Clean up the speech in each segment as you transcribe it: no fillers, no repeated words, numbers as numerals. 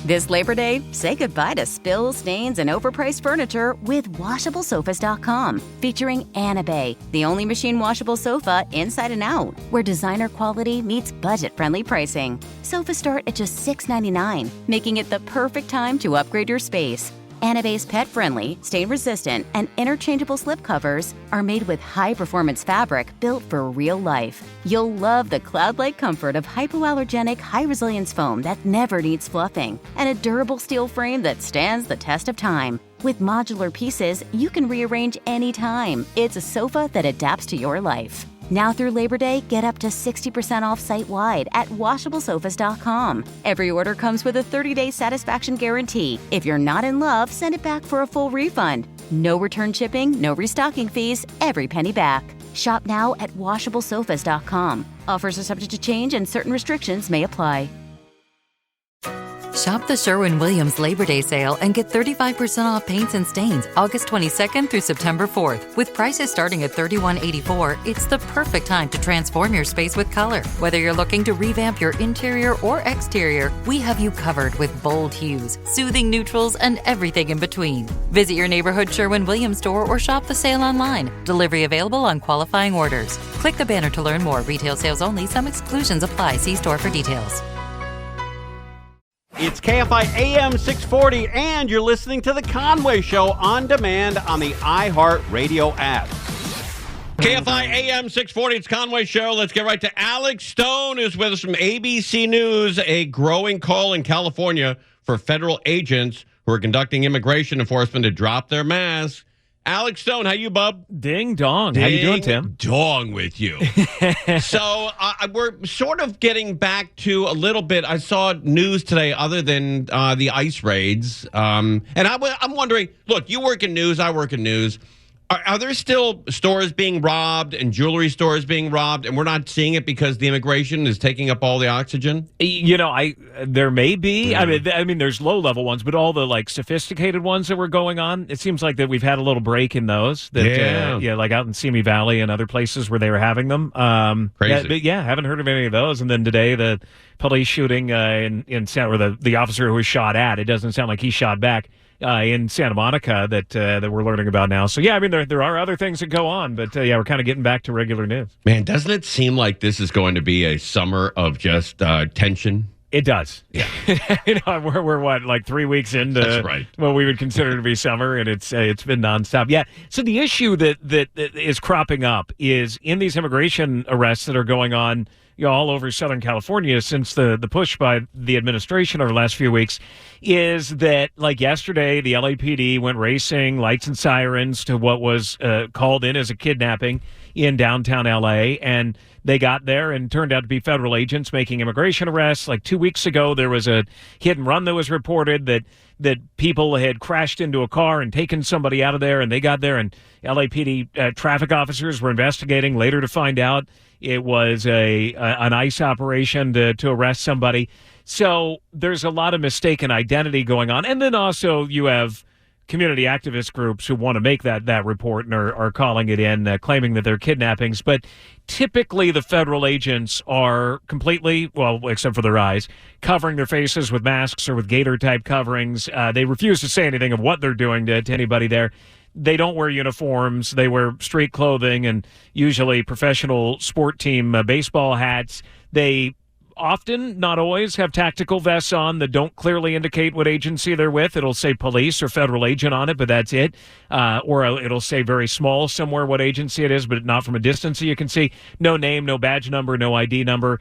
This Labor Day, say goodbye to spills, stains, and overpriced furniture with WashableSofas.com, featuring Anabay, the only machine washable sofa inside and out, where designer quality meets budget-friendly pricing. Sofas start at just $6.99, making it the perfect time to upgrade your space. Anabay's pet-friendly, stain-resistant, and interchangeable slipcovers are made with high-performance fabric built for real life. You'll love the cloud-like comfort of hypoallergenic, high-resilience foam that never needs fluffing, and a durable steel frame that stands the test of time. With modular pieces, you can rearrange anytime. It's a sofa that adapts to your life. Now through Labor Day, get up to 60% off site-wide at WashableSofas.com. Every order comes with a 30-day satisfaction guarantee. If you're not in love, send it back for a full refund. No return shipping, no restocking fees, every penny back. Shop now at WashableSofas.com. Offers are subject to change and certain restrictions may apply. Shop the Sherwin-Williams Labor Day sale and get 35% off paints and stains August 22nd through September 4th. With prices starting at $31.84, it's the perfect time to transform your space with color. Whether you're looking to revamp your interior or exterior, we have you covered with bold hues, soothing neutrals, and everything in between. Visit your neighborhood Sherwin-Williams store or shop the sale online. Delivery available on qualifying orders. Click the banner to learn more. Retail sales only. Some exclusions apply. See store for details. It's KFI AM 640, and you're listening to The Conway Show on demand on the iHeartRadio app. KFI AM 640, it's Conway Show. Let's get right to Alex Stone, who's with us from ABC News. A growing call in California for federal agents who are conducting immigration enforcement to drop their masks. Alex Stone, how you, bub? Ding dong. How you doing, Tim? Dong with you. So we're sort of getting back to a little bit. I saw news today other than the ICE raids. And I'm wondering, look, you work in news, I work in news. Are there still stores being robbed and jewelry stores being robbed, and we're not seeing it because the immigration is taking up all the oxygen? You know, there may be. Yeah. I mean, there's low-level ones, but all the sophisticated ones that were going on, it seems like that we've had a little break in those. Like out in Simi Valley and other places where they were having them. Crazy. Haven't heard of any of those. And then today, the police shooting in Santa, or the officer who was shot at, it doesn't sound like he shot back. In Santa Monica that we're learning about now. So, yeah, I mean, there are other things that go on, but, we're kind of getting back to regular news. Man, doesn't it seem like this is going to be a summer of just tension? It does. Yeah. We're what, 3 weeks into That's right. what we would consider to be summer, and it's been nonstop. Yeah. So the issue that is cropping up is in these immigration arrests that are going on all over Southern California since the push by the administration over the last few weeks, is that, like yesterday, the LAPD went racing, lights and sirens, to what was called in as a kidnapping in downtown LA, and they got there and turned out to be federal agents making immigration arrests. Like 2 weeks ago, there was a hit and run that was reported that people had crashed into a car and taken somebody out of there, and they got there, and LAPD traffic officers were investigating later to find out it was an ICE operation to arrest somebody. So there's a lot of mistaken identity going on. And then also you have community activist groups who want to make that report and are calling it in, claiming that they're kidnappings. But typically the federal agents are completely, well, except for their eyes, covering their faces with masks or with gator-type coverings. They refuse to say anything of what they're doing to anybody there. They don't wear uniforms. They wear street clothing and usually professional sport team baseball hats. They often, not always, have tactical vests on that don't clearly indicate what agency they're with. It'll say police or federal agent on it, but that's it. Or it'll say very small somewhere what agency it is, but not from a distance so you can see. No name, no badge number, no ID number.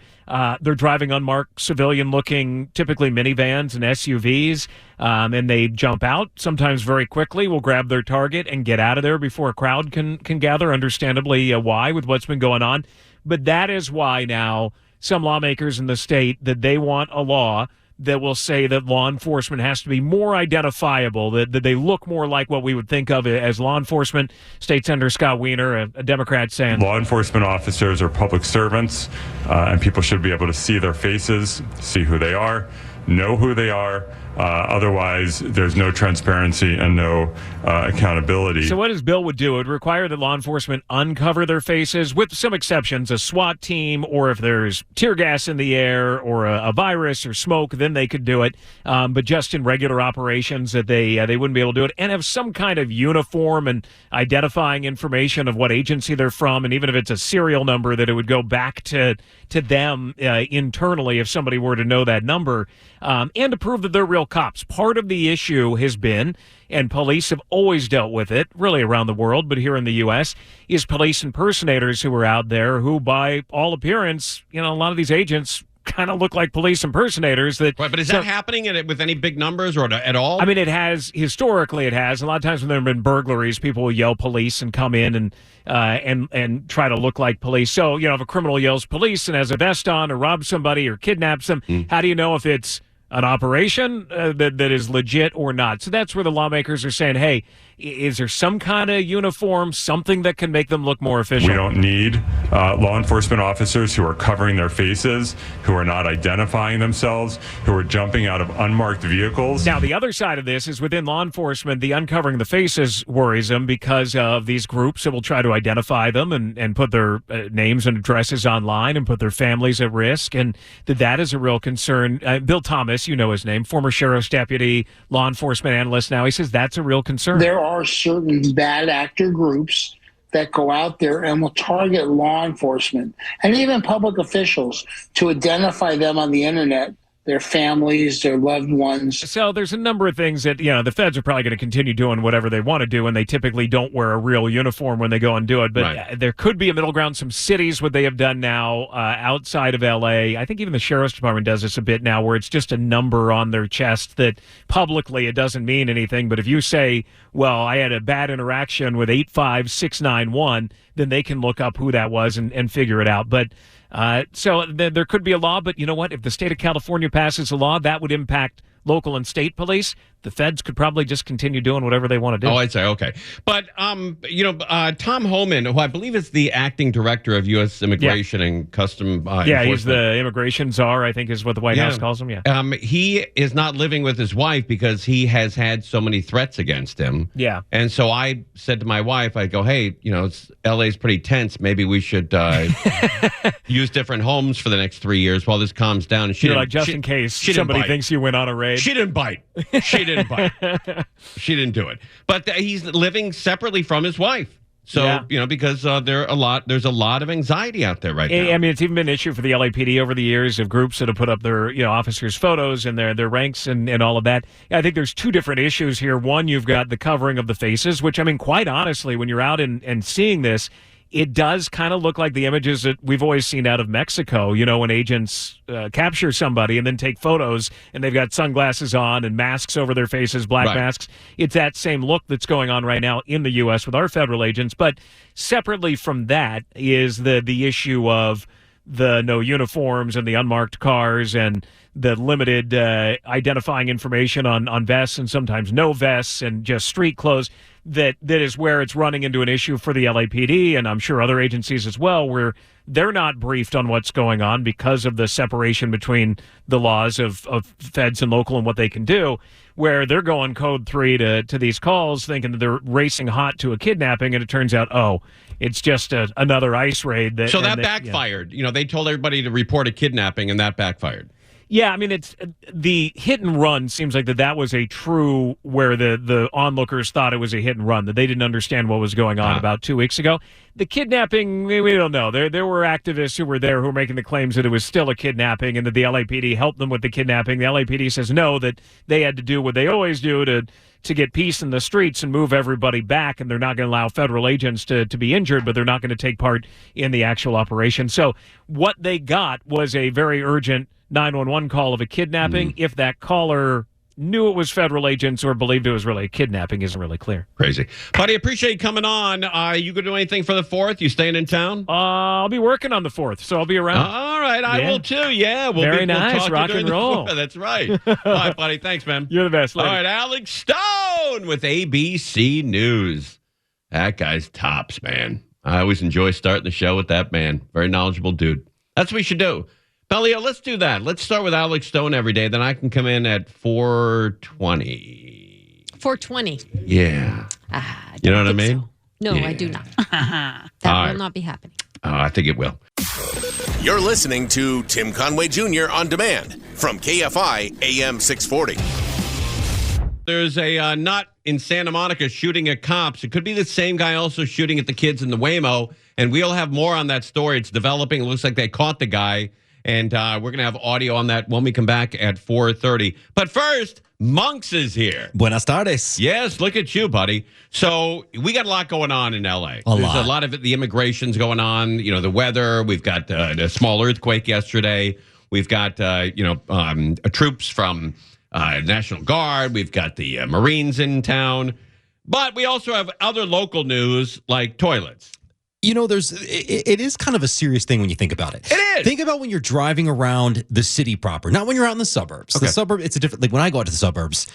They're driving unmarked civilian-looking, typically minivans and SUVs, and they jump out, sometimes very quickly, will grab their target and get out of there before a crowd can gather, understandably why, with what's been going on. But that is why now some lawmakers in the state, that they want a law that will say that law enforcement has to be more identifiable, that they look more like what we would think of as law enforcement. State Senator Scott Wiener, a Democrat, saying law enforcement officers are public servants, and people should be able to see their faces, see who they are. know who they are. Otherwise, there's no transparency and no accountability. So what his bill would do, it would require that law enforcement uncover their faces, with some exceptions, a SWAT team, or if there's tear gas in the air or a virus or smoke, then they could do it. But just in regular operations, that they wouldn't be able to do it, and have some kind of uniform and identifying information of what agency they're from, and even if it's a serial number, that it would go back to them internally if somebody were to know that number, and to prove that they're real cops. Part of the issue has been, and police have always dealt with it, really around the world, but here in the U.S., is police impersonators who are out there who, by all appearance, a lot of these agents kind of look like police impersonators. Right, but is that happening with any big numbers or at all? I mean, it has. Historically, it has. A lot of times when there have been burglaries, people will yell police and come in and try to look like police. So, if a criminal yells police and has a vest on or robs somebody or kidnaps them, how do you know if it's an operation that is legit or not? So that's where the lawmakers are saying, hey, is there some kind of uniform, something that can make them look more official? We don't need law enforcement officers who are covering their faces, who are not identifying themselves, who are jumping out of unmarked vehicles. Now, the other side of this is within law enforcement, the uncovering the faces worries them because of these groups that will try to identify them and put their names and addresses online and put their families at risk, and that is a real concern. Bill Thomas, his name, former sheriff's deputy, law enforcement analyst now, he says that's a real concern. There are certain bad actor groups that go out there and will target law enforcement and even public officials to identify them on the internet, their families, their loved ones. So there's a number of things that, the feds are probably going to continue doing whatever they want to do, and they typically don't wear a real uniform when they go and do it. But there could be a middle ground. Some cities, what they have done now outside of L.A., I think even the sheriff's department does this a bit now, where it's just a number on their chest that publicly it doesn't mean anything. But if you say, well, I had a bad interaction with 85691, then they can look up who that was and figure it out. But so there could be a law, but you know what? If the state of California passes a law, that would impact local and state police. The feds could probably just continue doing whatever they want to do. Oh, I'd say, okay. But, Tom Homan, who I believe is the acting director of U.S. Immigration and Custom Enforcement. He's the immigration czar, I think is what the White House calls him, he is not living with his wife because he has had so many threats against him. Yeah. And so I said to my wife, I go, hey, L.A.'s pretty tense. Maybe we should use different homes for the next 3 years while this calms down. And just in case somebody thinks you went on a raid. She didn't bite. She didn't bite. She didn't do it. But he's living separately from his wife. So, because there's a lot of anxiety out there right now. I mean, it's even been an issue for the LAPD over the years of groups that have put up their, officers' photos and their ranks and all of that. I think there's two different issues here. One, you've got the covering of the faces, which, I mean, quite honestly, when you're out and seeing this, it does kind of look like the images that we've always seen out of Mexico, when agents capture somebody and then take photos and they've got sunglasses on and masks over their faces, black masks. It's that same look that's going on right now in the U.S. with our federal agents. But separately from that is the issue of the no uniforms and the unmarked cars and the limited identifying information on vests and sometimes no vests and just street clothes. That is where it's running into an issue for the LAPD and I'm sure other agencies as well, where they're not briefed on what's going on because of the separation between the laws of feds and local and what they can do, where they're going code 3 to these calls thinking that they're racing hot to a kidnapping, and it turns out, it's just another ICE raid. That backfired. They told everybody to report a kidnapping, and that backfired. Yeah, I mean, it's the hit and run seems like that was a true where the onlookers thought it was a hit and run, that they didn't understand what was going on about 2 weeks ago. The kidnapping, we don't know. There were activists who were there who were making the claims that it was still a kidnapping and that the LAPD helped them with the kidnapping. The LAPD says no, that they had to do what they always do to get peace in the streets and move everybody back, and they're not going to allow federal agents to be injured, but they're not going to take part in the actual operation. So what they got was a very urgent 911 call of a kidnapping. If that caller knew it was federal agents or believed it was really a kidnapping isn't really clear. Crazy. Buddy, appreciate you coming on. You going to do anything for the 4th? You staying in town? I'll be working on the 4th, so I'll be around. All right, I will too. Yeah. Very nice. Rock and roll. That's right. All right, buddy. Thanks, man. You're the best. All right, Alex Stone with ABC News. That guy's tops, man. I always enjoy starting the show with that man. Very knowledgeable dude. That's what we should do. Bellio, let's do that. Let's start with Alex Stone every day. Then I can come in at 4:20. 4:20. Yeah. You know what I mean? So. No, Yeah. I do not. That will not be happening. I think it will. You're listening to Tim Conway Jr. On Demand from KFI AM 640. There's a nut in Santa Monica shooting at cops. It could be the same guy also shooting at the kids in the Waymo. And we'll have more on that story. It's developing. It looks like they caught the guy. And we're going to have audio on that when we come back at 4:30. But first, Monks is here. Buenas tardes. Yes, look at you, buddy. So we got a lot going on in L.A. There's a lot of it. The immigration's going on. You know, the weather. We've got a small earthquake yesterday. We've got, troops from National Guard. We've got the Marines in town. But we also have other local news like toilets. You know, it is kind of a serious thing when you think about it. It is. Think about when you're driving around the city proper, not when you're out in the suburbs. Okay. The suburb, it's a different, like when I go out to the suburbs,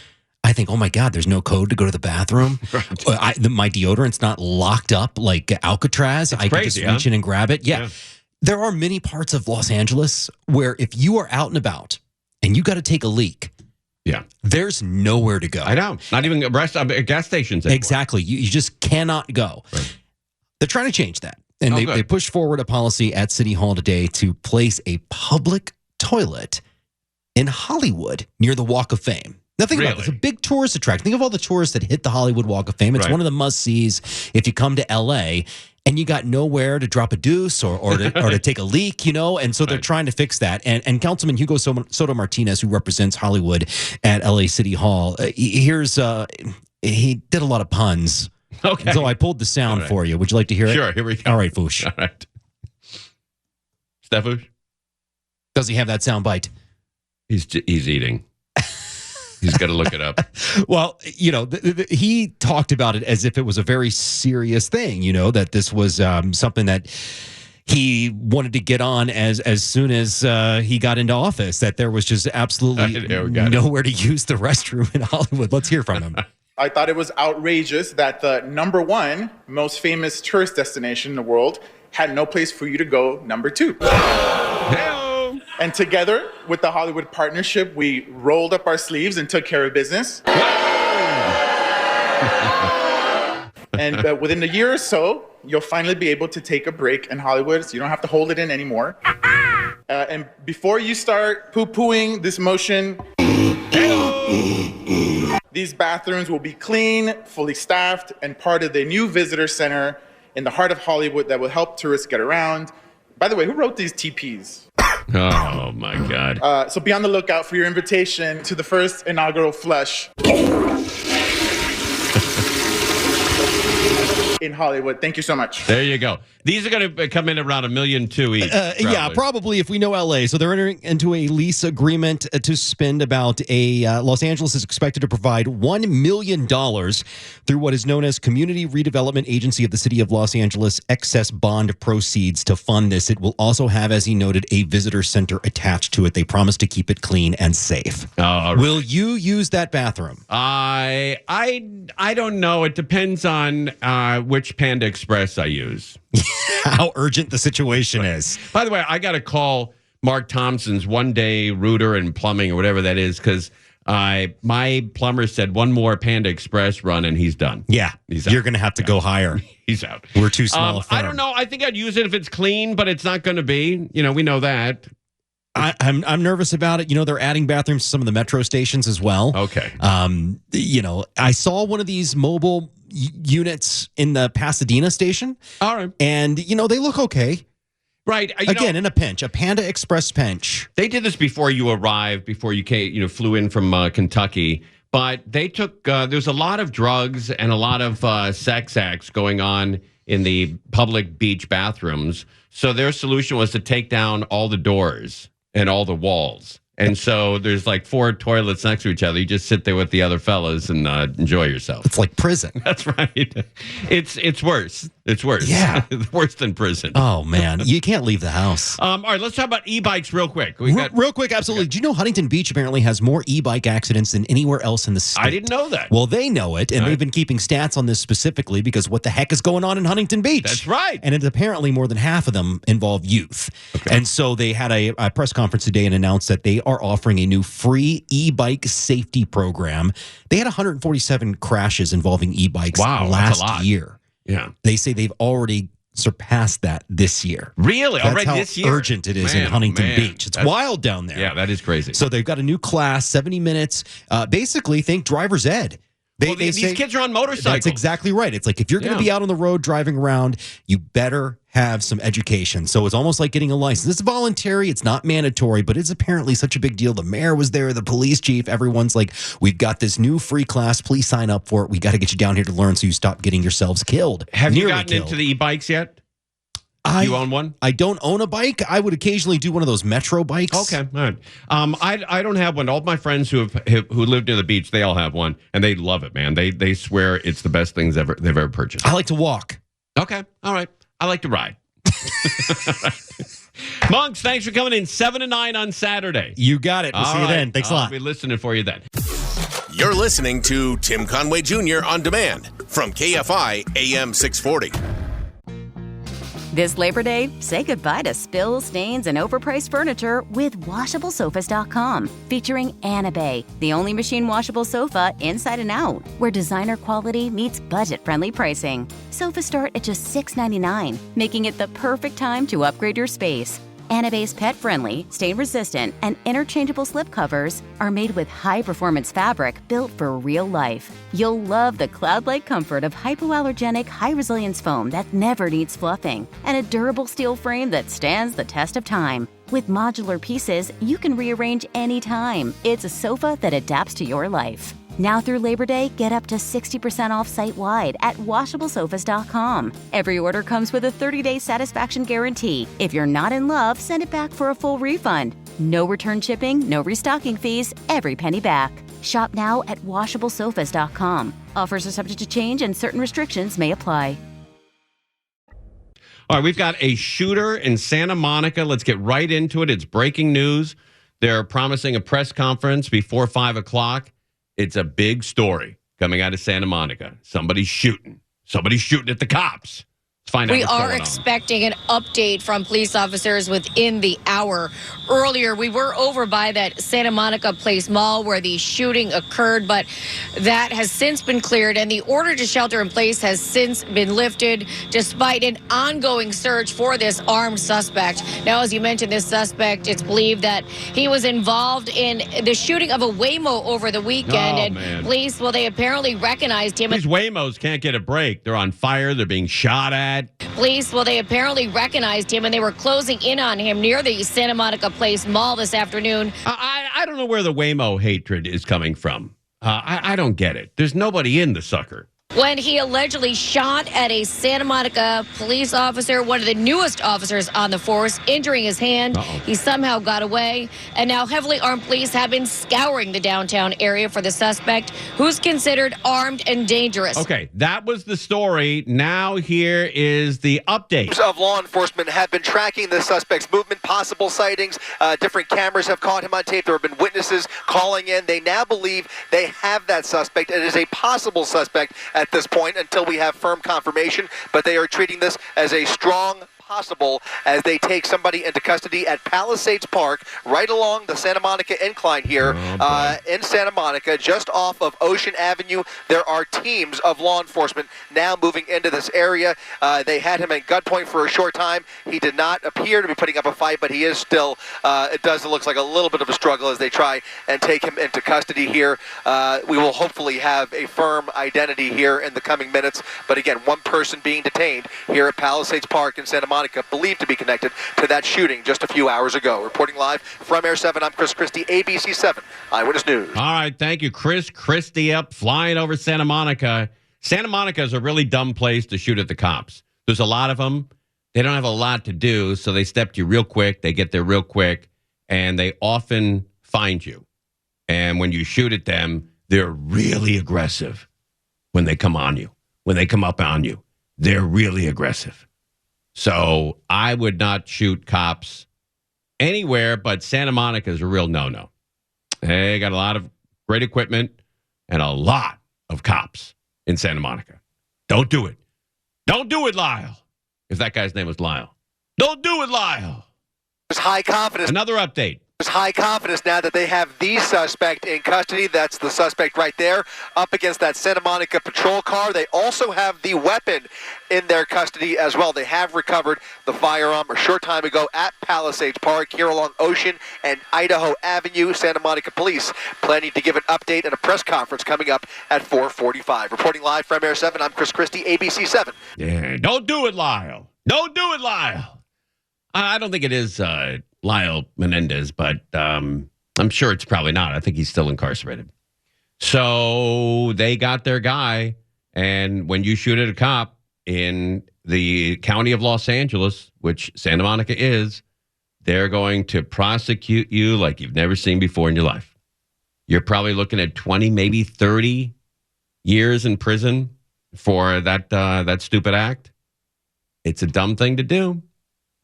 I think, oh my God, there's no code to go to the bathroom. Right. My deodorant's not locked up like Alcatraz. I can just reach in and grab it. Yeah. There are many parts of Los Angeles where if you are out and about and you got to take a leak, there's nowhere to go. I know. Not even gas stations anymore. Exactly. You just cannot go. Right. They're trying to change that. And they pushed forward a policy at City Hall today to place a public toilet in Hollywood near the Walk of Fame. Now think about this. It's a big tourist attraction. Think of all the tourists that hit the Hollywood Walk of Fame. It's one of the must-sees if you come to L.A., and you got nowhere to drop a deuce or to take a leak, you know? And so they're trying to fix that. And Councilman Hugo Soto Martinez, who represents Hollywood at L.A. City Hall, he did a lot of puns. Okay. So I pulled the sound for you. Would you like to hear it? Sure, here we go. All right, Foosh. All right. Stefoosh? Does he have that sound bite? He's eating. He's got to look it up. Well, you know, he talked about it as if it was a very serious thing, you know, that this was something that he wanted to get on as soon as he got into office, that there was just absolutely nowhere to use the restroom in Hollywood. Let's hear from him. I thought it was outrageous that the number one most famous tourist destination in the world had no place for you to go number two. Hello. And together with the Hollywood Partnership, we rolled up our sleeves and took care of business. And within a year or so, you'll finally be able to take a break in Hollywood, so you don't have to hold it in anymore. And before you start poo-pooing this motion, these bathrooms will be clean, fully staffed, and part of the new visitor center in the heart of Hollywood that will help tourists get around. By the way, who wrote these TPs? Oh, my God. So be on the lookout for your invitation to the first inaugural flush in Hollywood. Thank you so much. There you go. These are going to come in around $1.2 million each. Yeah, probably if we know LA. So they're entering into a lease agreement to spend about Los Angeles is expected to provide $1 million through what is known as Community Redevelopment Agency of the City of Los Angeles excess bond proceeds to fund this. It will also have, as he noted, a visitor center attached to it. They promise to keep it clean and safe. Will you use that bathroom? I don't know. It depends on which Panda Express I use. How urgent the situation is. By the way, I got to call Mark Thompson's one day router and plumbing or whatever that is, because my plumber said one more Panda Express run and he's done. Yeah, you're going to have to go higher. He's out. We're too small. I don't know. I think I'd use it if it's clean, but it's not going to be. You know, we know that. I'm nervous about it. You know, they're adding bathrooms to some of the metro stations as well. Okay. You know, I saw one of these mobile units in the Pasadena station. All right. And, you know, they look okay. Right. Again, in a pinch, a Panda Express pinch. They did this before you arrived, before you came, flew in from Kentucky. But they took, there's a lot of drugs and a lot of sex acts going on in the public beach bathrooms. So their solution was to take down all the doors and all the walls. And so there's like 4 toilets next to each other. You just sit there with the other fellas and enjoy yourself. It's like prison. That's right. It's worse. It's worse. Yeah. Worse than prison. Oh, man. You can't leave the house. All right, let's talk about e-bikes real quick. Real quick, absolutely. Do you know Huntington Beach apparently has more e-bike accidents than anywhere else in the state? I didn't know that. Well, they know it, and they've been keeping stats on this specifically because what the heck is going on in Huntington Beach? That's right. And it's apparently more than half of them involve youth. Okay. And so they had a press conference today and announced that they are offering a new free e-bike safety program. They had 147 crashes involving e-bikes last year. Yeah. They say they've already surpassed that this year. Really? That's Already how this year? urgent it is in Huntington Beach. It's wild down there. Yeah, that is crazy. So they've got a new class, 70 minutes. Basically, think driver's ed. These kids are on motorcycles. That's exactly right. It's like if you're going to be out on the road driving around, you better have some education. So it's almost like getting a license. It's voluntary. It's not mandatory, but it's apparently such a big deal. The mayor was there, the police chief. Everyone's like, we've got this new free class. Please sign up for it. We got to get you down here to learn so you stop getting yourselves killed. Have you gotten into the e-bikes yet? You own one? I don't own a bike. I would occasionally do one of those metro bikes. Okay, all right. I don't have one. All of my friends who lived near the beach, they all have one, and they love it, man. They swear it's the best things they've ever purchased. I like to walk. Okay, all right. I like to ride. Monks, thanks for coming in 7 to 9 on Saturday. You got it. We'll see you then. Thanks a lot. I'll be listening for you then. You're listening to Tim Conway Jr. on demand from KFI AM 640. This Labor Day, say goodbye to spills, stains, and overpriced furniture with WashableSofas.com. Featuring Anabay, the only machine washable sofa inside and out, where designer quality meets budget-friendly pricing. Sofas start at just $6.99, making it the perfect time to upgrade your space. Anabay's pet-friendly, stain-resistant, and interchangeable slipcovers are made with high-performance fabric built for real life. You'll love the cloud-like comfort of hypoallergenic, high-resilience foam that never needs fluffing, and a durable steel frame that stands the test of time. With modular pieces, you can rearrange anytime. It's a sofa that adapts to your life. Now through Labor Day, get up to 60% off site-wide at WashableSofas.com. Every order comes with a 30-day satisfaction guarantee. If you're not in love, send it back for a full refund. No return shipping, no restocking fees, every penny back. Shop now at WashableSofas.com. Offers are subject to change and certain restrictions may apply. All right, we've got a shooter in Santa Monica. Let's get right into it. It's breaking news. They're promising a press conference before 5 o'clock. It's a big story coming out of Santa Monica. Somebody's shooting. Somebody's shooting at the cops. Let's find out what's going on. We are expecting an update from police officers within the hour. Earlier, we were over by that Santa Monica Place Mall where the shooting occurred, but that has since been cleared, and the order to shelter in place has since been lifted despite an ongoing search for this armed suspect. Now, as you mentioned, this suspect, it's believed that he was involved in the shooting of a Waymo over the weekend, police, well, they apparently recognized him. These Waymos can't get a break. They're on fire. They're being shot at. Police, well, they apparently recognized him, and they were closing in on him near the Santa Monica Place Mall this afternoon. I don't know where the Waymo hatred is coming from. I don't get it. There's nobody in the sucker. When he allegedly shot at a Santa Monica police officer, one of the newest officers on the force, injuring his hand. He somehow got away. And now heavily armed police have been scouring the downtown area for the suspect, who's considered armed and dangerous. Okay, that was the story. Now here is the update. Teams of law enforcement have been tracking the suspect's movement, possible sightings. Different cameras have caught him on tape. There have been witnesses calling in. They now believe they have that suspect. It is a possible suspect at this point until we have firm confirmation, but they are treating this as a strong possible as they take somebody into custody at Palisades Park, right along the Santa Monica incline here in Santa Monica, just off of Ocean Avenue. There are teams of law enforcement now moving into this area. They had him at gunpoint for a short time. He did not appear to be putting up a fight, but he is still, it looks like a little bit of a struggle as they try and take him into custody here. We will hopefully have a firm identity here in the coming minutes, but again, one person being detained here at Palisades Park in Santa Monica, believed to be connected to that shooting just a few hours ago. Reporting live from Air 7, I'm Chris Christie, ABC 7 Eyewitness News. All right, thank you, Chris Christie, up flying over Santa Monica. Santa Monica is a really dumb place to shoot at the cops. There's a lot of them. They don't have a lot to do, so they step to you real quick. They get there real quick, and they often find you. And when you shoot at them, they're really aggressive when they come on you, when they come up on you. they're really aggressive. So I would not shoot cops anywhere, but Santa Monica is a real no-no. They got a lot of great equipment and a lot of cops in Santa Monica. Don't do it. Don't do it, Lyle. If that guy's name was Lyle. Don't do it, Lyle. There's high confidence. Another update. There's high confidence now that they have the suspect in custody. That's the suspect right there up against that Santa Monica patrol car. They also have the weapon in their custody as well. They have recovered the firearm a short time ago at Palisades Park here along Ocean and Idaho Avenue. Santa Monica Police planning to give an update at a press conference coming up at 4:45. Reporting live from Air 7, I'm Chris Christie, ABC 7. Yeah, don't do it, Lyle. Don't do it, Lyle. I don't think it is Lyle Menendez, but I'm sure it's probably not. I think he's still incarcerated. So they got their guy, and when you shoot at a cop in the county of Los Angeles, which Santa Monica is, they're going to prosecute you like you've never seen before in your life. You're probably looking at 20, maybe 30 years in prison for that stupid act. It's a dumb thing to do.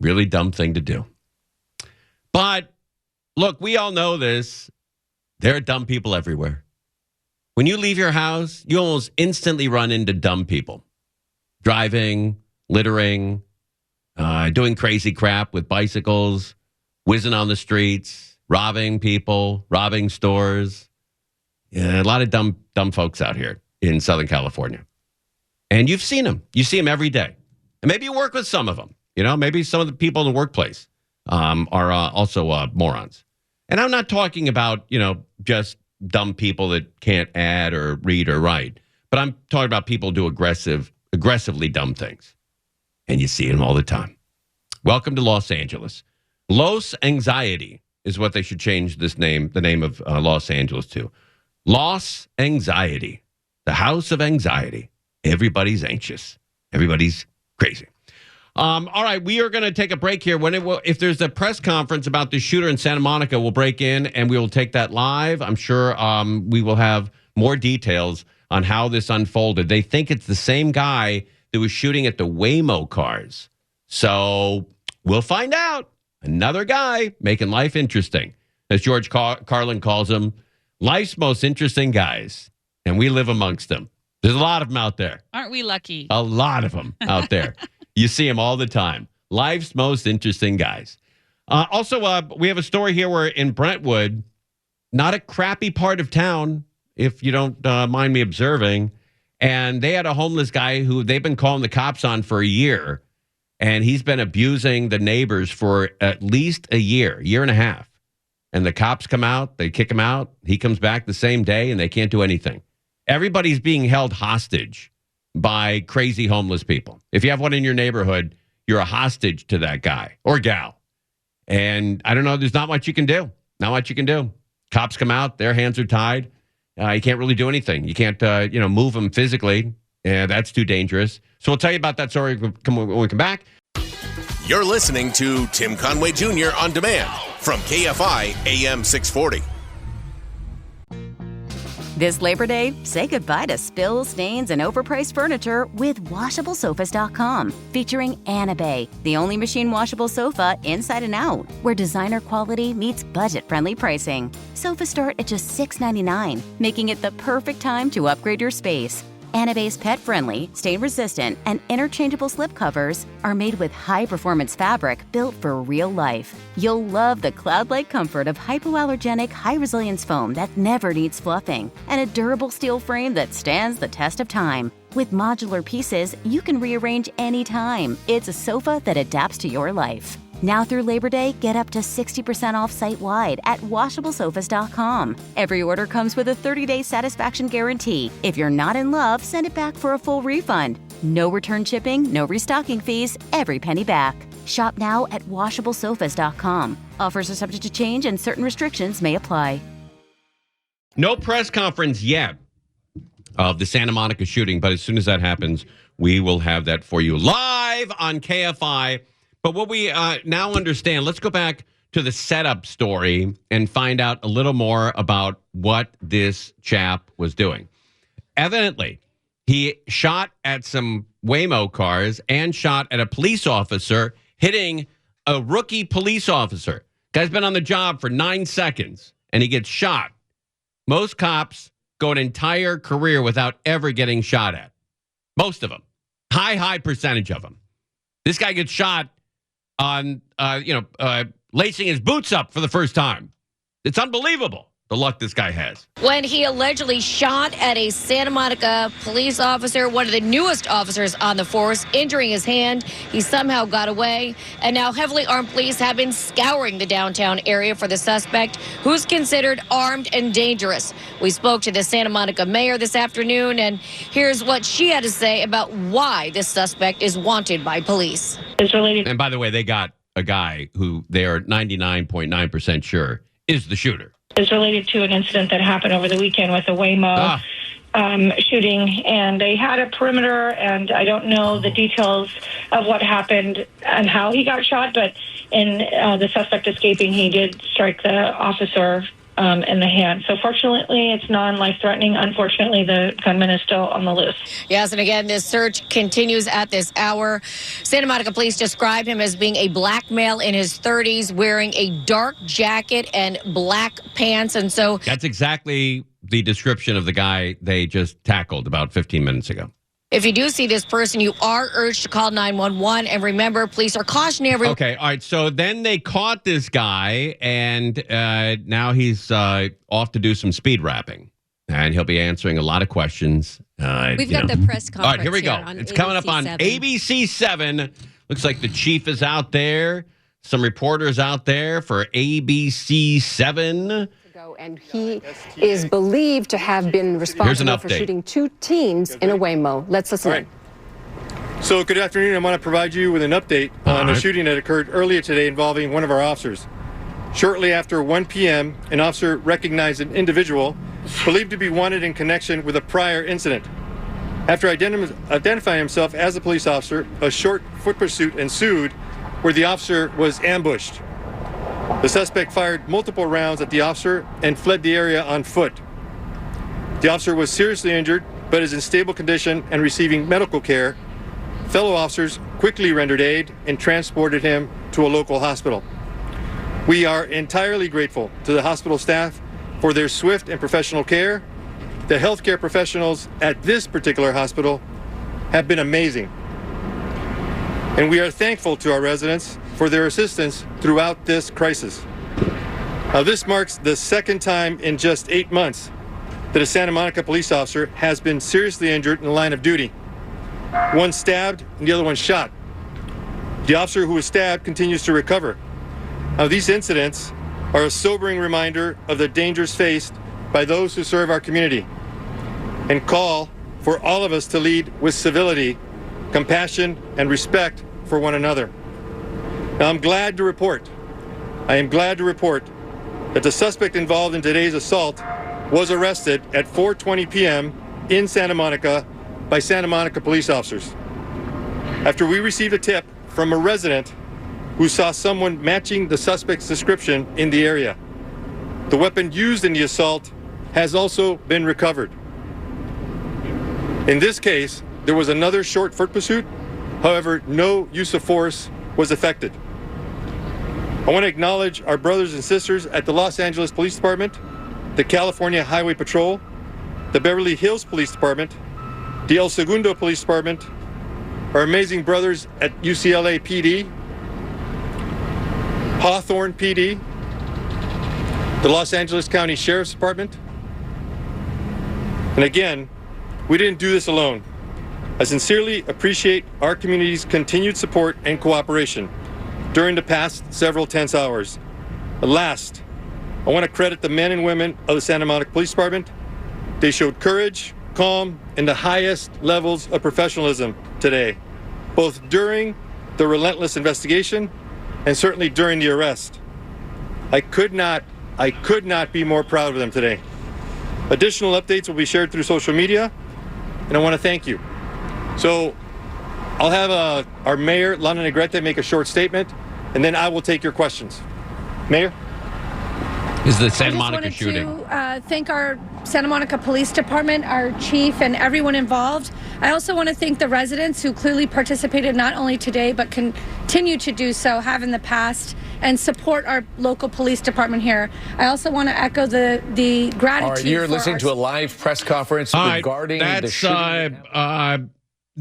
Really dumb thing to do. But, look, we all know this. There are dumb people everywhere. When you leave your house, you almost instantly run into dumb people. Driving, littering, doing crazy crap with bicycles, whizzing on the streets, robbing people, robbing stores. Yeah, a lot of dumb folks out here in Southern California. And you've seen them. You see them every day. And maybe you work with some of them. You know, maybe some of the people in the workplace are also morons. And I'm not talking about, just dumb people that can't add or read or write. But I'm talking about people who do aggressively dumb things. And you see them all the time. Welcome to Los Angeles. Los Anxiety is what they should change the name of Los Angeles to. Los Anxiety. The House of Anxiety. Everybody's anxious. Everybody's crazy. All right, we are going to take a break here. If there's a press conference about the shooter in Santa Monica, we'll break in and we will take that live. I'm sure we will have more details on how this unfolded. They think it's the same guy that was shooting at the Waymo cars. So we'll find out. Another guy making life interesting. As George Carlin calls them, life's most interesting guys. And we live amongst them. There's a lot of them out there. Aren't we lucky? A lot of them out there. You see them all the time. Life's most interesting guys. Also, we have a story here where in Brentwood, not a crappy part of town, if you don't mind me observing, and they had a homeless guy who they've been calling the cops on for a year, and he's been abusing the neighbors for at least a year and a half. And the cops come out, they kick him out, he comes back the same day, and they can't do anything. Everybody's being held hostage by crazy homeless people. If you have one in your neighborhood, you're a hostage to that guy or gal. And I don't know, there's not much you can do. Not much you can do. Cops come out, their hands are tied. You can't really do anything. You can't, move them physically. That's too dangerous. So we'll tell you about that story when we come back. You're listening to Tim Conway Jr. On Demand from KFI AM 640. This Labor Day, say goodbye to spills, stains, and overpriced furniture with WashableSofas.com. Featuring Anna Bay, the only machine washable sofa inside and out, where designer quality meets budget-friendly pricing. Sofas start at just $6.99, making it the perfect time to upgrade your space. Anna Bay's pet-friendly, stain-resistant, and interchangeable slip covers are made with high-performance fabric built for real life. You'll love the cloud-like comfort of hypoallergenic, high-resilience foam that never needs fluffing, and a durable steel frame that stands the test of time. With modular pieces, you can rearrange anytime. It's a sofa that adapts to your life. Now through Labor Day, get up to 60% off site-wide at WashableSofas.com. Every order comes with a 30-day satisfaction guarantee. If you're not in love, send it back for a full refund. No return shipping, no restocking fees, every penny back. Shop now at WashableSofas.com. Offers are subject to change and certain restrictions may apply. No press conference yet of the Santa Monica shooting, but as soon as that happens, we will have that for you live on KFI. But what we now understand, let's go back to the setup story and find out a little more about what this chap was doing. Evidently, he shot at some Waymo cars and shot at a police officer, hitting a rookie police officer. Guy's been on the job for 9 seconds, and he gets shot. Most cops go an entire career without ever getting shot at. Most of them. High percentage of them. This guy gets shot on, lacing his boots up for the first time. It's unbelievable, the luck this guy has. When he allegedly shot at a Santa Monica police officer, one of the newest officers on the force, injuring his hand, he somehow got away. And now heavily armed police have been scouring the downtown area for the suspect, who's considered armed and dangerous. We spoke to the Santa Monica mayor this afternoon, and here's what she had to say about why this suspect is wanted by police. It's related. And by the way, they got a guy who they are 99.9% sure is the shooter. Is related to an incident that happened over the weekend with a Waymo shooting, and they had a perimeter, and I don't know the details of what happened and how he got shot, but in the suspect escaping, he did strike the officer in the hand. So fortunately, it's non-life-threatening. Unfortunately, the gunman is still on the loose. Yes, and again, this search continues at this hour. Santa Monica police describe him as being a black male in his 30s, wearing a dark jacket and black pants. And so that's exactly the description of the guy they just tackled about 15 minutes ago. If you do see this person, you are urged to call 911. And remember, police are cautioning everyone. Okay, all right. So then they caught this guy, and now he's off to do some speed rapping. And he'll be answering a lot of questions. We've got the press conference. All right, here we go. It's coming up on ABC 7. Looks like the chief is out there. Some reporters out there for ABC 7. And he is believed to have been responsible for shooting 2 teens in a Waymo. Let's listen in. So good afternoon. I want to provide you with an update on a shooting that occurred earlier today involving one of our officers. Shortly after 1 p.m., an officer recognized an individual believed to be wanted in connection with a prior incident. After identifying himself as a police officer, a short foot pursuit ensued where the officer was ambushed. The suspect fired multiple rounds at the officer and fled the area on foot. The officer was seriously injured, but is in stable condition and receiving medical care. Fellow officers quickly rendered aid and transported him to a local hospital. We are entirely grateful to the hospital staff for their swift and professional care. The healthcare professionals at this particular hospital have been amazing. And we are thankful to our residents for their assistance throughout this crisis. Now, this marks the second time in just 8 months that a Santa Monica police officer has been seriously injured in the line of duty. One stabbed and the other one shot. The officer who was stabbed continues to recover. Now, these incidents are a sobering reminder of the dangers faced by those who serve our community and call for all of us to lead with civility, compassion, and respect for one another. Now, I am glad to report that the suspect involved in today's assault was arrested at 4:20 p.m. in Santa Monica by Santa Monica police officers. After we received a tip from a resident who saw someone matching the suspect's description in the area. The weapon used in the assault has also been recovered. In this case, there was another short foot pursuit. However, no use of force was affected. I want to acknowledge our brothers and sisters at the Los Angeles Police Department, the California Highway Patrol, the Beverly Hills Police Department, the El Segundo Police Department, our amazing brothers at UCLA PD, Hawthorne PD, the Los Angeles County Sheriff's Department. And again, we didn't do this alone. I sincerely appreciate our community's continued support and cooperation during the past several tense hours. But last, I want to credit the men and women of the Santa Monica Police Department. They showed courage, calm, and the highest levels of professionalism today, both during the relentless investigation and certainly during the arrest. I could not be more proud of them today. Additional updates will be shared through social media, and I want to thank you. So I'll have our mayor, Lana Negrete, make a short statement, and then I will take your questions. Mayor? is the Santa Monica shooting. I just wanted to thank our Santa Monica Police Department, our chief, and everyone involved. I also want to thank the residents who clearly participated not only today, but continue to do so, have in the past, and support our local police department here. I also want to echo the gratitude. All right, you're listening to a live press conference regarding the shooting.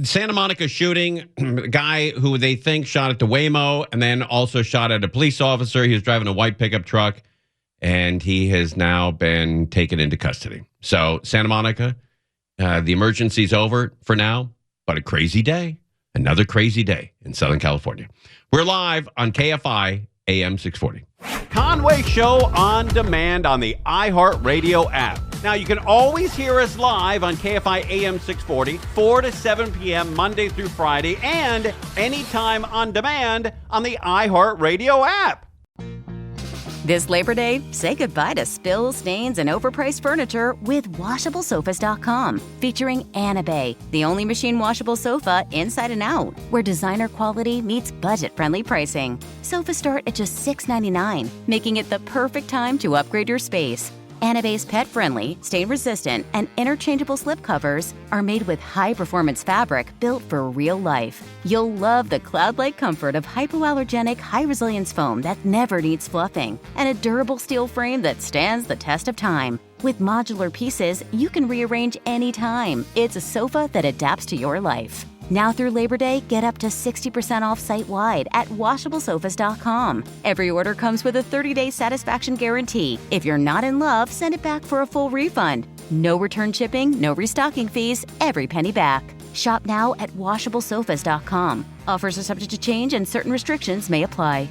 Santa Monica shooting, a guy who they think shot at the Waymo and then also shot at a police officer. He was driving a white pickup truck, and he has now been taken into custody. So Santa Monica, the emergency's over for now, but a crazy day, another crazy day in Southern California. We're live on KFI AM 640. Conway Show on demand on the iHeartRadio app. Now, you can always hear us live on KFI AM 640, 4 to 7 p.m. Monday through Friday, and anytime on demand on the iHeartRadio app. This Labor Day, say goodbye to spills, stains, and overpriced furniture with WashableSofas.com. Featuring Anna Bay, the only machine washable sofa inside and out, where designer quality meets budget-friendly pricing. Sofas start at just $6.99, making it the perfect time to upgrade your space. Anna Bay's pet-friendly, stain-resistant, and interchangeable slip covers are made with high-performance fabric built for real life. You'll love the cloud-like comfort of hypoallergenic, high-resilience foam that never needs fluffing, and a durable steel frame that stands the test of time. With modular pieces, you can rearrange anytime. It's a sofa that adapts to your life. Now through Labor Day, get up to 60% off site-wide at WashableSofas.com. Every order comes with a 30-day satisfaction guarantee. If you're not in love, send it back for a full refund. No return shipping, no restocking fees, every penny back. Shop now at WashableSofas.com. Offers are subject to change and certain restrictions may apply.